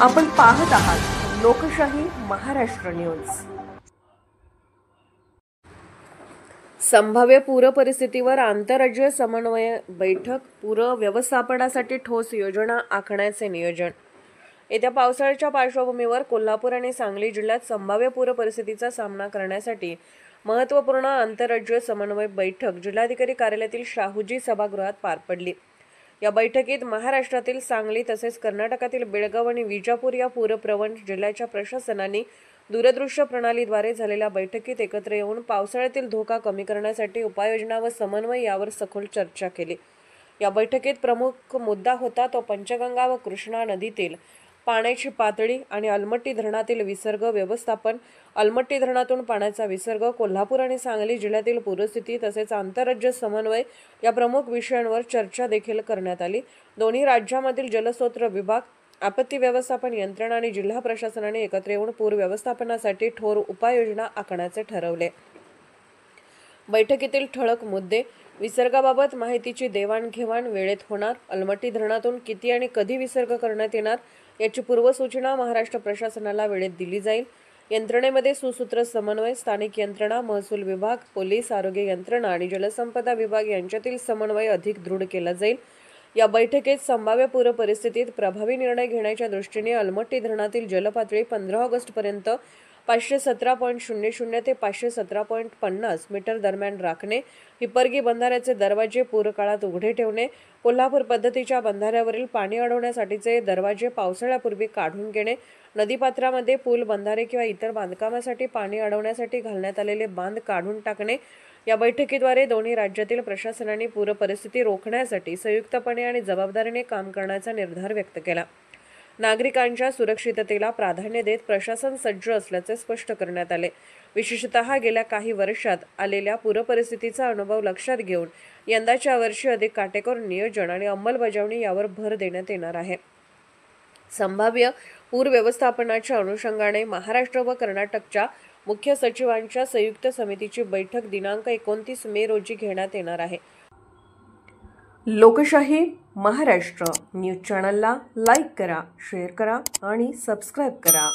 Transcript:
आपण पाहत आहात लोकशाही महाराष्ट्र न्यूज। संभाव्य पूर परिस्थितीवर आंतरराज्य समन्वय बैठक, पूर व्यवस्थापनासाठी ठोस योजना आखण्याचे नियोजन। येत्या पावसाळ्याच्या पार्श्वभूमीवर कोल्हापूर आणि सांगली जिल्ह्यात संभाव्य पूर परिस्थितीचा सामना करण्यासाठी महत्त्वपूर्ण आंतरराज्य समन्वय बैठक जिल्हाधिकारी कार्यालयातील शाहूजी सभागृहात पार पडली। या बैठकीत महाराष्ट्रातील सांगली तसेच कर्नाटकातील बेळगाव आणि विजापूर या पूरप्रवण जिल्ह्याच्या प्रशासनांनी दूरदृश्य प्रणालीद्वारे झालेल्या बैठकीत एकत्र येऊन पावसाळ्यातील धोका कमी करण्यासाठी उपाययोजना व समन्वय यावर सखोल चर्चा केली। या बैठकीत प्रमुख मुद्दा होता तो पंचगंगा व कृष्णा नदीतील पाण्याची पातळी आणि अलमट्टी धरणातील विसर्ग व्यवस्थापन, अलमट्टी धरणातून पाण्याचा विसर्ग, कोल्हापूर आणि सांगली जिल्ह्यातील पूरस्थिती तसेच आंतरराज्य समन्वय या प्रमुख विषयांवर चर्चा देखील करण्यात आली। दोन्ही राज्यांमधील जलस्रोत विभाग, आपत्ती व्यवस्थापन यंत्रणा आणि जिल्हा प्रशासनाने एकत्र येऊन पूर व्यवस्थापनासाठी ठोस उपाययोजना आखण्याचे ठरवले। बैठकीतील ठळक मुद्दे: विसर्गाबाबत माहितीची देवाणघेवाण वेळेत होणार, अलमट्टी धरणातून किती आणि कधी विसर्ग करण्यात येणार याची पूर्वसूचना महाराष्ट्र प्रशासनाला वेळेत दिली जाईल। यंत्रणेमध्ये सुसूत्र समन्वय, स्थानिक यंत्रणा, महसूल विभाग, पोलीस, आरोग्य यंत्रणा आणि जलसंपदा विभाग यांच्यातील समन्वय अधिक दृढ केला जाईल। या बैठकीत संभाव्य पूर परिस्थितीत प्रभावी निर्णय घेण्याच्या दृष्टीने अलमट्टी धरणातील जलपातळी 15 ऑगस्टपर्यंत 517.00 ते 517.50 मीटर दरम्यान राखणे, हिप्परगी बंधाऱ्याचे दरवाजे पूरकाळात उघडे ठेवणे, कोल्हापूर पद्धतीच्या बंधाऱ्यावरील पाणी अडवण्यासाठीचे दरवाजे पावसाळ्यापूर्वी काढून घेणे, नदीपात्रामध्ये पूल, बंधारे किंवा इतर बांधकामासाठी पाणी अडवण्यासाठी घालण्यात आलेले बांध काढून टाकणे। या बैठकीद्वारे दोन्ही राज्यातील प्रशासनांनी पूर परिस्थिती रोखण्यासाठी संयुक्तपणे आणि जबाबदारीने काम करण्याचा निर्धार व्यक्त केला। नागरिकांच्या सुरक्षिततेला प्राधान्य देत प्रशासन सज्ज असल्याचे स्पष्ट करण्यात आले। विशेषतः गेल्या काही वर्षात आलेल्या पूरपरिस्थितीचा अनुभव लक्षात घेऊन यंदाच्या वर्षी अधिक काटेकोर नियोजन आणि अंमलबजावणी यावर भर देण्यात येणार आहे। संभाव्य पूर व्यवस्थापनाच्या अनुषंगाने महाराष्ट्र व कर्नाटकच्या मुख्य सचिवांच्या संयुक्त समितीची बैठक दिनांक 29 मे रोजी घेण्यात येणार आहे। लोकशाही महाराष्ट्र न्यूज चॅनलला लाईक करा, शेअर करा आणि सबस्क्राईब करा।